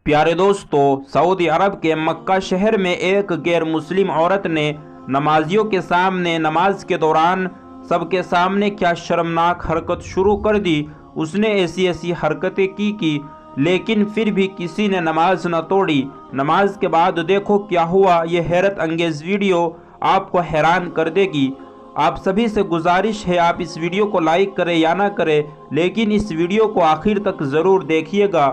प्यारे दोस्तों, सऊदी अरब के मक्का शहर में एक गैर मुस्लिम औरत ने नमाजियों के सामने नमाज के दौरान सबके सामने क्या शर्मनाक हरकत शुरू कर दी। उसने ऐसी ऐसी हरकतें की लेकिन फिर भी किसी ने नमाज न तोड़ी। नमाज के बाद देखो क्या हुआ। यह हैरत अंगेज वीडियो आपको हैरान कर देगी। आप सभी से गुजारिश है, आप इस वीडियो को लाइक करें या ना करें, लेकिन इस वीडियो को आखिर तक ज़रूर देखिएगा।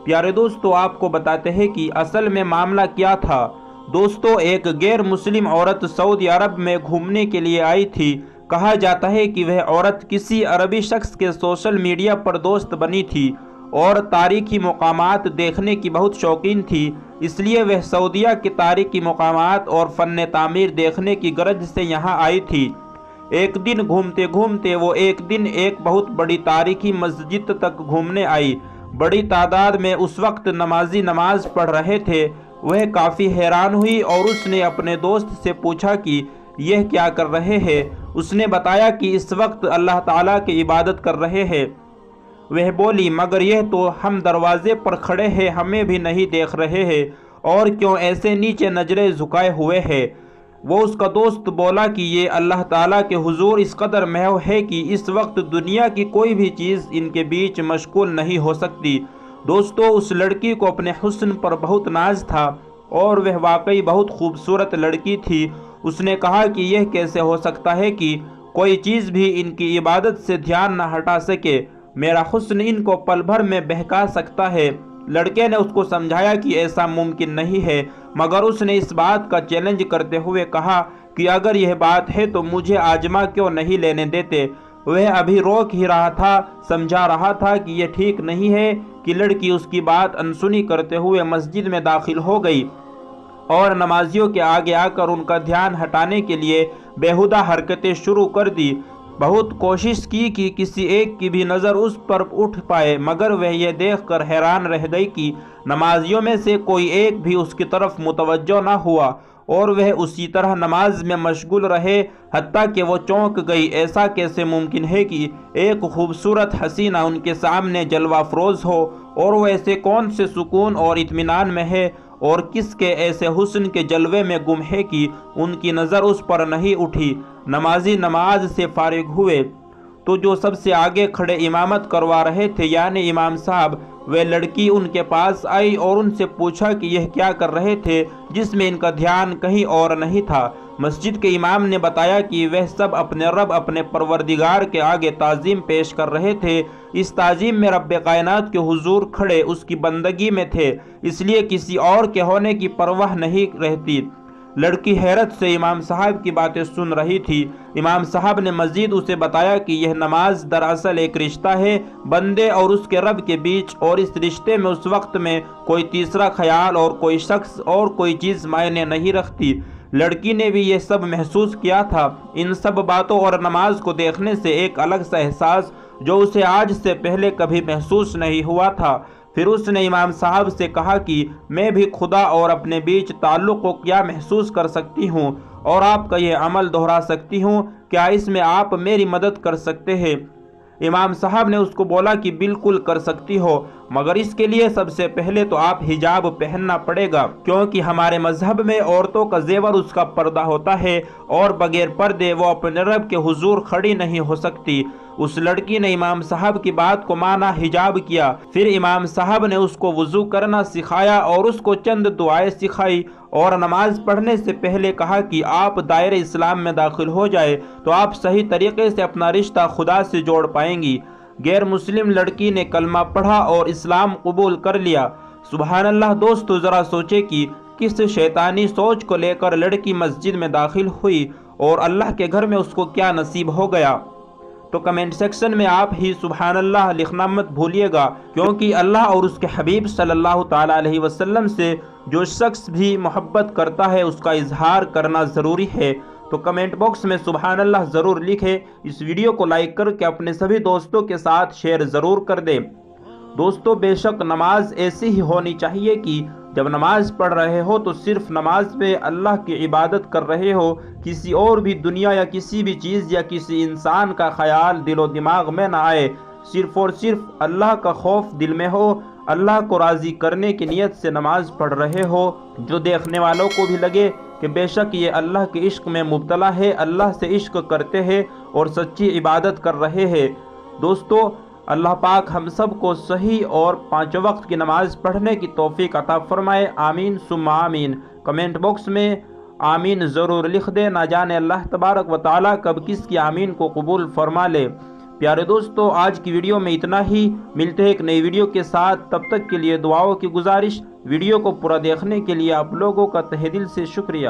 प्यारे दोस्तों, आपको बताते हैं कि असल में मामला क्या था। दोस्तों, एक गैर मुस्लिम औरत सऊदी अरब में घूमने के लिए आई थी। कहा जाता है कि वह औरत किसी अरबी शख्स के सोशल मीडिया पर दोस्त बनी थी और तारीखी मकामात देखने की बहुत शौकीन थी। इसलिए वह सऊदीया के तारीखी मकामात और फ़न तामीर देखने की गरज से यहाँ आई थी। एक दिन घूमते घूमते वो एक बहुत बड़ी तारीखी मस्जिद तक घूमने आई। बड़ी तादाद में उस वक्त नमाजी नमाज पढ़ रहे थे। वह काफ़ी हैरान हुई और उसने अपने दोस्त से पूछा कि यह क्या कर रहे हैं। उसने बताया कि इस वक्त अल्लाह ताला की इबादत कर रहे हैं। वह बोली, मगर यह तो हम दरवाजे पर खड़े हैं, हमें भी नहीं देख रहे हैं, और क्यों ऐसे नीचे नजरें झुकाए हुए हैं। वो उसका दोस्त बोला कि ये अल्लाह ताला के हुजूर इस कदर महव है कि इस वक्त दुनिया की कोई भी चीज़ इनके बीच मशगूल नहीं हो सकती। दोस्तों, उस लड़की को अपने हुस्न पर बहुत नाज था और वह वाकई बहुत खूबसूरत लड़की थी। उसने कहा कि यह कैसे हो सकता है कि कोई चीज़ भी इनकी इबादत से ध्यान न हटा सके। मेरा हुस्न इनको पल भर में बहका सकता है। लड़के ने उसको समझाया कि ऐसा मुमकिन नहीं है, मगर उसने इस बात का चैलेंज करते हुए कहा कि अगर यह बात है तो मुझे आजमा क्यों नहीं लेने देते। वह अभी रोक ही रहा था, समझा रहा था कि यह ठीक नहीं है कि लड़की उसकी बात अनसुनी करते हुए मस्जिद में दाखिल हो गई और नमाजियों के आगे आकर उनका ध्यान हटाने के लिए बेहुदा हरकतें शुरू कर दी। बहुत कोशिश की कि किसी एक की भी नज़र उस पर उठ पाए, मगर वह यह देखकर हैरान रह गई कि नमाजियों में से कोई एक भी उसकी तरफ मुतवज्जो न हुआ और वह उसी तरह नमाज में मशगूल रहे। हत्ता कि वो चौंक गई। ऐसा कैसे मुमकिन है कि एक खूबसूरत हसीना उनके सामने जलवा अफरोज़ हो और वो ऐसे कौन से सुकून और इत्मीनान में है और किसके ऐसे हुस्न के जलवे में गुम है कि उनकी नज़र उस पर नहीं उठी। नमाजी नमाज से फारिग हुए तो जो सबसे आगे खड़े इमामत करवा रहे थे, यानी इमाम साहब, वे लड़की उनके पास आई और उनसे पूछा कि यह क्या कर रहे थे, जिसमें इनका ध्यान कहीं और नहीं था। मस्जिद के इमाम ने बताया कि वह सब अपने रब, अपने परवरदिगार के आगे ताज़ीम पेश कर रहे थे। इस ताज़ीम में रब कायनात के हुजूर खड़े उसकी बंदगी में थे, इसलिए किसी और के होने की परवाह नहीं रहती। लड़की हैरत से इमाम साहब की बातें सुन रही थी। इमाम साहब ने मज़ीद उसे बताया कि यह नमाज दरअसल एक रिश्ता है बंदे और उसके रब के बीच, और इस रिश्ते में उस वक्त में कोई तीसरा ख्याल और कोई शख्स और कोई चीज़ मायने नहीं रखती। लड़की ने भी यह सब महसूस किया था। इन सब बातों और नमाज को देखने से एक अलग सा एहसास जो उसे आज से पहले कभी महसूस नहीं हुआ था। फिर उसने इमाम साहब से कहा कि मैं भी खुदा और अपने बीच ताल्लुक़ को क्या महसूस कर सकती हूँ और आपका यह अमल दोहरा सकती हूँ, क्या इसमें आप मेरी मदद कर सकते हैं। इमाम साहब ने उसको बोला कि बिल्कुल कर सकती हो, मगर इसके लिए सबसे पहले तो आप हिजाब पहनना पड़ेगा, क्योंकि हमारे मजहब में औरतों का जेवर उसका पर्दा होता है और बगैर पर्दे वो अपने रब के हुजूर खड़ी नहीं हो सकती। उस लड़की ने इमाम साहब की बात को माना, हिजाब किया। फिर इमाम साहब ने उसको वुज़ू करना सिखाया और उसको चंद दुआएं सिखाई और नमाज पढ़ने से पहले कहा कि आप दायरे इस्लाम में दाखिल हो जाए तो आप सही तरीके से अपना रिश्ता खुदा से जोड़ पाएंगी। गैर मुस्लिम लड़की ने कलमा पढ़ा और इस्लाम कबूल कर लिया। सुबहान अल्लाह। दोस्तों, ज़रा सोचे कि किस शैतानी सोच को लेकर लड़की मस्जिद में दाखिल हुई और अल्लाह के घर में उसको क्या नसीब हो गया। तो कमेंट सेक्शन में आप ही सुबहान अल्लाह लिखना मत भूलिएगा, क्योंकि अल्लाह और उसके हबीब सल्लल्लाहु ताला अलैहि वसल्लम से जो शख्स भी मोहब्बत करता है उसका इजहार करना ज़रूरी है। तो कमेंट बॉक्स में सुबहान अल्लाह ज़रूर लिखें। इस वीडियो को लाइक करके अपने सभी दोस्तों के साथ शेयर ज़रूर कर दें। दोस्तों, बेशक नमाज ऐसी ही होनी चाहिए कि जब नमाज पढ़ रहे हो तो सिर्फ नमाज पे अल्लाह की इबादत कर रहे हो, किसी और भी दुनिया या किसी भी चीज़ या किसी इंसान का ख्याल दिलो दिमाग में ना आए। सिर्फ और सिर्फ अल्लाह का खौफ दिल में हो, اللہ کو راضی کرنے کی نیت سے نماز پڑھ رہے ہو، جو دیکھنے والوں کو بھی لگے کہ بے شک یہ اللہ کے عشق میں مبتلا ہے، اللہ سے عشق کرتے ہیں اور سچی عبادت کر رہے ہیں۔ دوستو، اللہ پاک ہم سب کو صحیح اور 5 وقت کی نماز پڑھنے کی توفیق عطا فرمائے، آمین ثم آمین۔ کمنٹ باکس میں آمین ضرور لکھ دیں، نہ جانے اللہ تبارک و تعالیٰ کب کس کی آمین کو قبول فرما لے۔ پیارے دوستو، آج کی ویڈیو میں اتنا ہی، ملتے ہیں ایک نئی ویڈیو کے ساتھ، تب تک کے لیے دعاؤں کی گزارش۔ ویڈیو کو پورا دیکھنے کے لیے آپ لوگوں کا تہہ دل سے شکریہ۔